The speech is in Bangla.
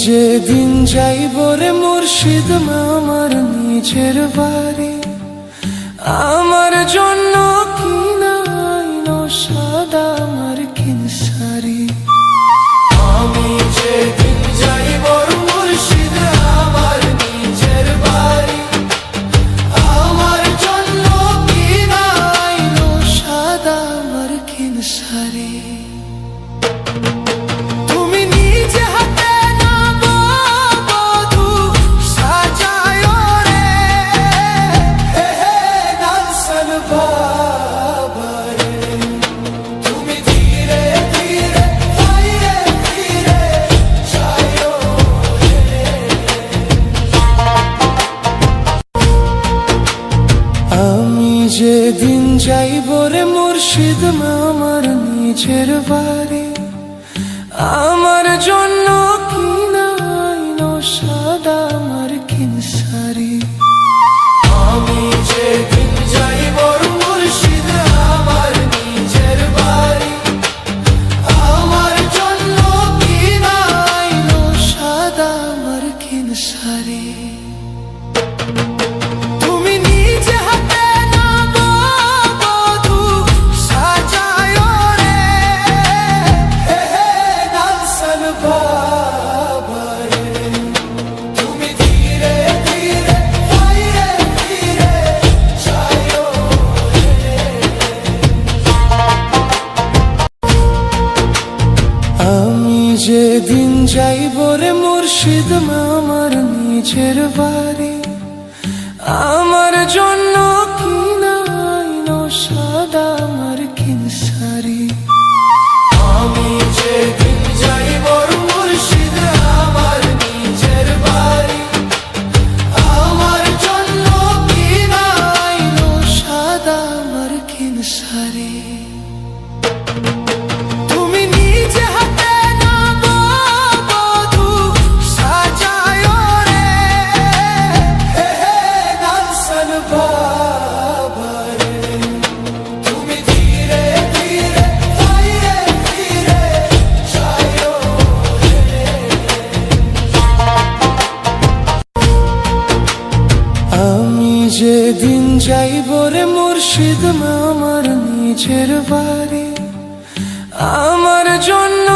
যেদিন যাইব রে মুর্শিদ আমার নিজের বাড়ি, আমার জন্য কিনাইনো সাদা আমার কিনসারি। আমি যেদিন যাইব মুর্শিদ আমার নিজের বাড়ি, আমার জন্য কিনাইনো সাদা আমার কিনসারি। যেদিন যাইব রে মুর্শিদ আমার নিজের বাড়ি, আমার জন্য কিনাইনো সাদা আমার কিনসারি। আমি যেদিন যাইব মুর্শিদ আমার নিজের বাড়ি, আমার জন্য কিনাইনো সাদা আমার কিনসারি। যেদিন যাইব রে মুর্শিদ আমার নিজের বাড়ি, আমার জন্য কিনাইনো সাদা আমার কিনসারি। আমি যেদিন যাইব মুর্শিদ আমার নিজের বাড়ি, আমার জন্য কিনাইনো সাদা আমার কিনসারি। যেদিন যাইব রে মুর্শিদ আমার নিজের বাড়ি, আমার জন্য